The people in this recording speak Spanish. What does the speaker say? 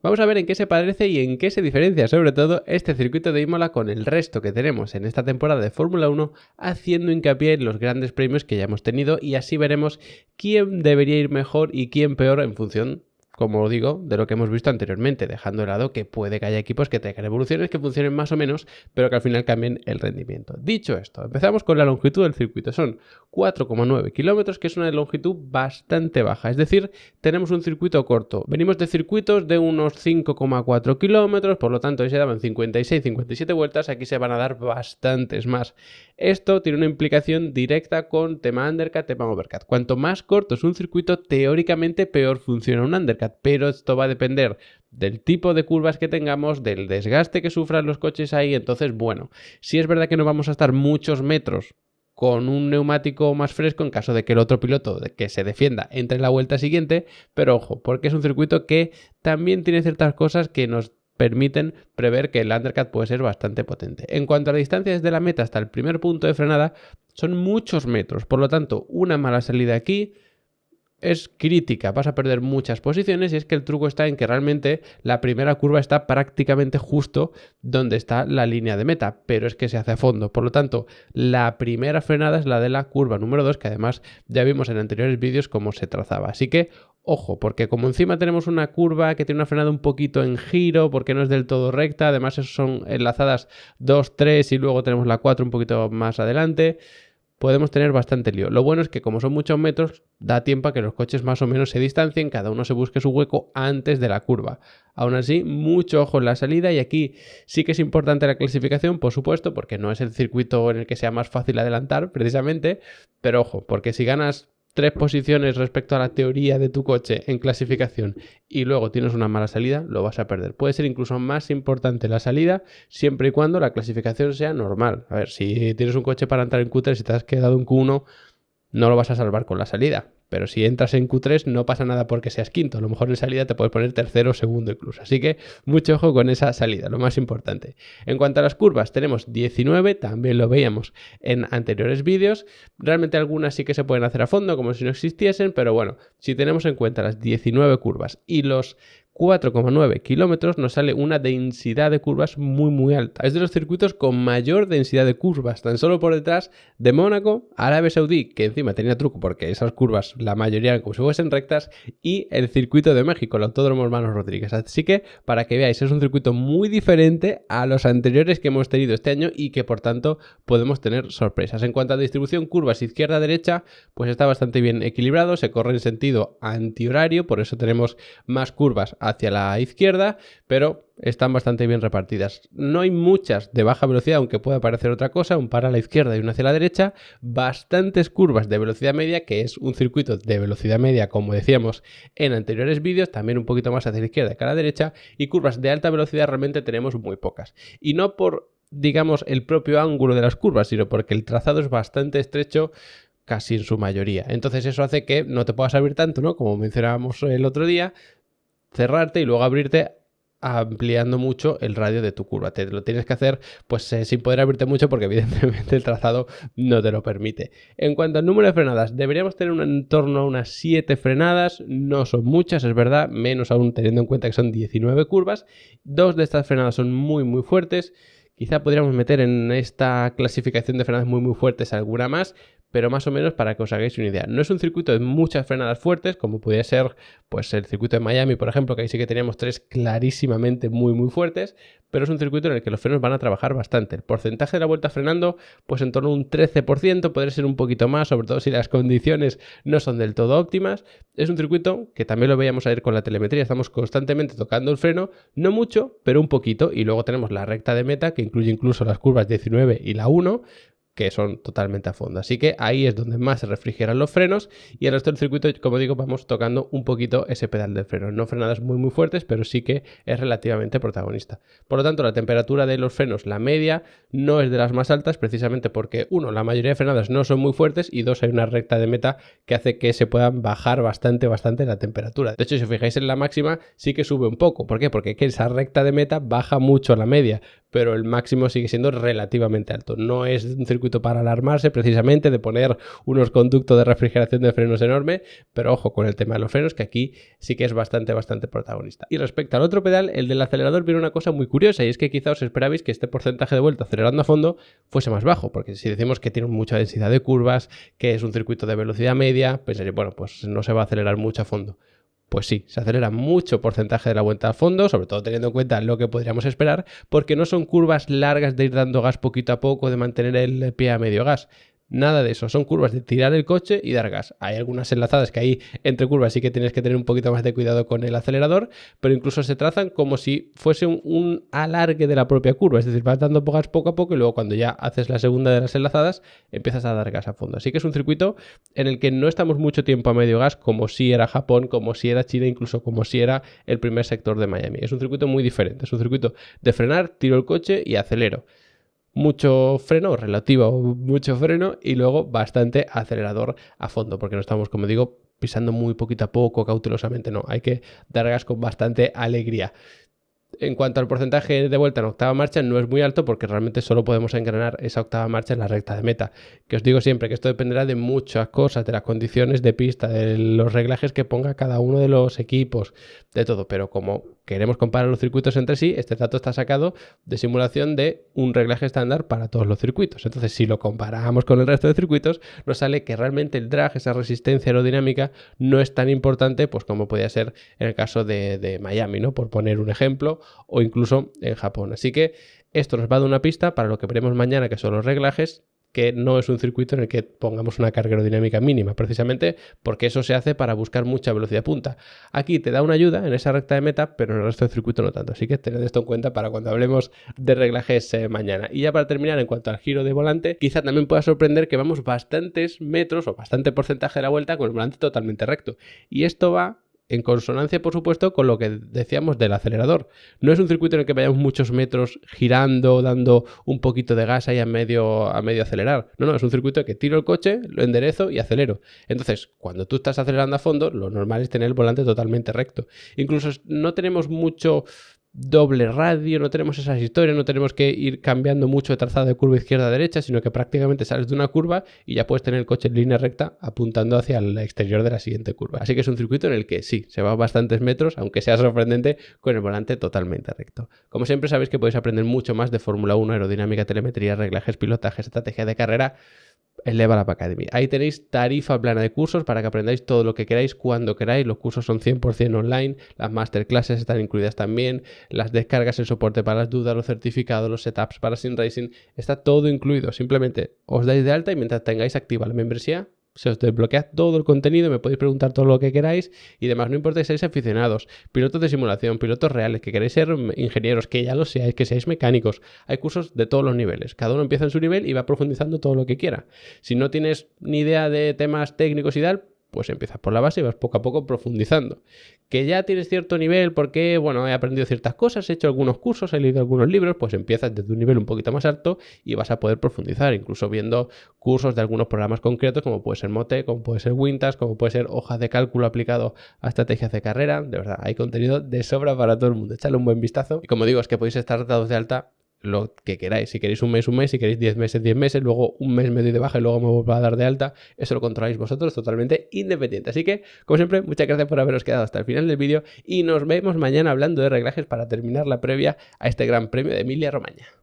Vamos a ver en qué se parece y en qué se diferencia, sobre todo, este circuito de Imola con el resto que tenemos en esta temporada de Fórmula 1, haciendo hincapié en los grandes premios que ya hemos tenido, y así veremos quién debería ir mejor y quién peor en función, como digo, de lo que hemos visto anteriormente, dejando de lado que puede que haya equipos que tengan evoluciones que funcionen más o menos, pero que al final cambien el rendimiento. Dicho esto, empezamos con la longitud del circuito. Son 4,9 kilómetros, que es una longitud bastante baja, es decir, tenemos un circuito corto. Venimos de circuitos de unos 5,4 kilómetros, por lo tanto ahí se daban 56-57 vueltas, aquí se van a dar bastantes más. Esto tiene una implicación directa con tema undercut, tema overcut. Cuanto más corto es un circuito, teóricamente peor funciona un undercut, pero esto va a depender del tipo de curvas que tengamos, del desgaste que sufran los coches ahí. Entonces, bueno, sí es verdad que no vamos a estar muchos metros con un neumático más fresco en caso de que el otro piloto que se defienda entre en la vuelta siguiente, pero ojo, porque es un circuito que también tiene ciertas cosas que nos permiten prever que el undercut puede ser bastante potente. En cuanto a la distancia desde la meta hasta el primer punto de frenada, son muchos metros, por lo tanto, una mala salida aquí es crítica, vas a perder muchas posiciones, y es que el truco está en que realmente la primera curva está prácticamente justo donde está la línea de meta, pero es que se hace a fondo. Por lo tanto, la primera frenada es la de la curva número 2, que además ya vimos en anteriores vídeos cómo se trazaba. Así que ojo, porque como encima tenemos una curva que tiene una frenada un poquito en giro, porque no es del todo recta, además eso son enlazadas 2, 3 y luego tenemos la 4 un poquito más adelante, podemos tener bastante lío. Lo bueno es que como son muchos metros, da tiempo a que los coches más o menos se distancien, cada uno se busque su hueco antes de la curva. Aún así, mucho ojo en la salida, y aquí sí que es importante la clasificación, por supuesto, porque no es el circuito en el que sea más fácil adelantar, precisamente, pero ojo, porque si ganas 3 posiciones respecto a la teoría de tu coche en clasificación y luego tienes una mala salida, lo vas a perder. Puede ser incluso más importante la salida siempre y cuando la clasificación sea normal. A ver, si tienes un coche para entrar en Q3 y te has quedado en Q1, no lo vas a salvar con la salida. Pero si entras en Q3 no pasa nada porque seas quinto. A lo mejor en salida te puedes poner tercero o segundo incluso. Así que mucho ojo con esa salida, lo más importante. En cuanto a las curvas, tenemos 19, también lo veíamos en anteriores vídeos. Realmente algunas sí que se pueden hacer a fondo, como si no existiesen, pero bueno, si tenemos en cuenta las 19 curvas y los 4,9 kilómetros, nos sale una densidad de curvas muy alta. Es de los circuitos con mayor densidad de curvas, tan solo por detrás de Mónaco, Arabia Saudí, que encima tenía truco porque esas curvas la mayoría eran como si fuesen rectas, y el circuito de México, el Autódromo Hermanos Rodríguez. Así que, para que veáis, es un circuito muy diferente a los anteriores que hemos tenido este año y que por tanto podemos tener sorpresas. En cuanto a distribución curvas izquierda-derecha, pues está bastante bien equilibrado, se corre en sentido antihorario, por eso tenemos más curvas hacia la izquierda, pero están bastante bien repartidas. No hay muchas de baja velocidad, aunque pueda parecer otra cosa, un par a la izquierda y una hacia la derecha, bastantes curvas de velocidad media, que es un circuito de velocidad media, como decíamos en anteriores vídeos, también un poquito más hacia la izquierda que a la derecha, y curvas de alta velocidad realmente tenemos muy pocas. Y no por, digamos, el propio ángulo de las curvas, sino porque el trazado es bastante estrecho, casi en su mayoría. Entonces eso hace que no te puedas abrir tanto, ¿no? Como mencionábamos el otro día, cerrarte y luego abrirte ampliando mucho el radio de tu curva. Te lo tienes que hacer pues sin poder abrirte mucho, porque evidentemente el trazado no te lo permite. En cuanto al número de frenadas, deberíamos tener en torno a unas 7 frenadas, no son muchas, es verdad, menos aún teniendo en cuenta que son 19 curvas. 2 de estas frenadas son muy fuertes. Quizá podríamos meter en esta clasificación de frenadas muy fuertes alguna más, pero más o menos para que os hagáis una idea. No es un circuito de muchas frenadas fuertes, como podría ser pues el circuito de Miami, por ejemplo, que ahí sí que teníamos 3 clarísimamente muy fuertes, pero es un circuito en el que los frenos van a trabajar bastante. El porcentaje de la vuelta frenando, pues en torno a un 13%, podría ser un poquito más, sobre todo si las condiciones no son del todo óptimas. Es un circuito que también lo veíamos ayer con la telemetría, estamos constantemente tocando el freno, no mucho, pero un poquito, y luego tenemos la recta de meta, que incluye incluso las curvas 19 y la 1, que son totalmente a fondo. Así que ahí es donde más se refrigeran los frenos, y el resto del circuito, como digo, vamos tocando un poquito ese pedal del freno. No frenadas muy fuertes, pero sí que es relativamente protagonista. Por lo tanto, la temperatura de los frenos, la media, no es de las más altas, precisamente porque, uno, la mayoría de frenadas no son muy fuertes, y dos, hay una recta de meta que hace que se puedan bajar bastante la temperatura. De hecho, si os fijáis en la máxima, sí que sube un poco. ¿Por qué? Porque esa recta de meta baja mucho la media, pero el máximo sigue siendo relativamente alto. No es un circuito para alarmarse precisamente de poner unos conductos de refrigeración de frenos enorme, pero ojo con el tema de los frenos, que aquí sí que es bastante protagonista. Y respecto al otro pedal, el del acelerador, viene una cosa muy curiosa, y es que quizá os esperabais que este porcentaje de vuelta acelerando a fondo fuese más bajo, porque si decimos que tiene mucha densidad de curvas, que es un circuito de velocidad media, pensaréis, bueno, pues no se va a acelerar mucho a fondo. Pues sí, se acelera mucho porcentaje de la vuelta a fondo, sobre todo teniendo en cuenta lo que podríamos esperar, porque no son curvas largas de ir dando gas poquito a poco, de mantener el pie a medio gas. Nada de eso, son curvas de tirar el coche y dar gas. Hay algunas enlazadas que ahí entre curvas sí que tienes que tener un poquito más de cuidado con el acelerador, pero incluso se trazan como si fuese un alargue de la propia curva, es decir, vas dando gas poco a poco y luego cuando ya haces la segunda de las enlazadas empiezas a dar gas a fondo. Así que es un circuito en el que no estamos mucho tiempo a medio gas, como si era Japón, como si era China, incluso como si era el primer sector de Miami. Es un circuito muy diferente, es un circuito de frenar, tiro el coche y acelero. Mucho freno, relativo mucho freno, y luego bastante acelerador a fondo, porque no estamos, como digo, pisando muy poquito a poco, cautelosamente, no, hay que dar gas con bastante alegría. En cuanto al porcentaje de vuelta en octava marcha, no es muy alto porque realmente solo podemos engranar esa octava marcha en la recta de meta. Que os digo siempre que esto dependerá de muchas cosas, de las condiciones de pista, de los reglajes que ponga cada uno de los equipos, de todo. Pero como queremos comparar los circuitos entre sí, este dato está sacado de simulación de un reglaje estándar para todos los circuitos. Entonces, si lo comparamos con el resto de circuitos, nos sale que realmente el drag, esa resistencia aerodinámica, no es tan importante pues como podía ser en el caso de Miami, ¿no? Por poner un ejemplo, o incluso en Japón. Así que esto nos va a dar una pista para lo que veremos mañana, que son los reglajes, que no es un circuito en el que pongamos una carga aerodinámica mínima, precisamente porque eso se hace para buscar mucha velocidad punta. Aquí te da una ayuda en esa recta de meta, pero en el resto del circuito no tanto. Así que tened esto en cuenta para cuando hablemos de reglajes mañana. Y ya para terminar, en cuanto al giro de volante, quizá también pueda sorprender que vamos bastantes metros o bastante porcentaje de la vuelta con el volante totalmente recto. Y esto va en consonancia, por supuesto, con lo que decíamos del acelerador. No es un circuito en el que vayamos muchos metros girando, dando un poquito de gas ahí a medio acelerar. No, es un circuito en que tiro el coche, lo enderezo y acelero. Entonces, cuando tú estás acelerando a fondo, lo normal es tener el volante totalmente recto. Incluso no tenemos mucho doble radio, no tenemos esas historias, no tenemos que ir cambiando mucho de trazado de curva izquierda a derecha, sino que prácticamente sales de una curva y ya puedes tener el coche en línea recta apuntando hacia el exterior de la siguiente curva. Así que es un circuito en el que sí, se va bastantes metros, aunque sea sorprendente, con el volante totalmente recto. Como siempre sabéis que podéis aprender mucho más de Fórmula 1, aerodinámica, telemetría, reglajes, pilotaje, estrategia de carrera en Level Up Academy. Ahí tenéis tarifa plana de cursos para que aprendáis todo lo que queráis, cuando queráis. Los cursos son 100% online, las masterclasses están incluidas también, las descargas, el soporte para las dudas, los certificados, los setups para Sim Racing, está todo incluido. Simplemente os dais de alta y mientras tengáis activa la membresía, se os desbloquea todo el contenido, me podéis preguntar todo lo que queráis y demás. No importa si seáis aficionados, pilotos de simulación, pilotos reales, que queréis ser ingenieros, que ya lo seáis, que seáis mecánicos. Hay cursos de todos los niveles. Cada uno empieza en su nivel y va profundizando todo lo que quiera. Si no tienes ni idea de temas técnicos y tal, pues empiezas por la base y vas poco a poco profundizando. Que ya tienes cierto nivel porque, bueno, he aprendido ciertas cosas, he hecho algunos cursos, he leído algunos libros, pues empiezas desde un nivel un poquito más alto y vas a poder profundizar, incluso viendo cursos de algunos programas concretos, como puede ser Mote, como puede ser Wintax, como puede ser hojas de cálculo aplicado a estrategias de carrera. De verdad, hay contenido de sobra para todo el mundo. Echadle un buen vistazo. Y como digo, es que podéis estar dados de alta lo que queráis. Si queréis un mes, si queréis 10 meses, luego un mes me doy de baja y luego me vuelvo a dar de alta. Eso lo controláis vosotros, totalmente independiente. Así que, como siempre, muchas gracias por haberos quedado hasta el final del vídeo y nos vemos mañana hablando de reglajes para terminar la previa a este Gran Premio de Emilia-Romagna.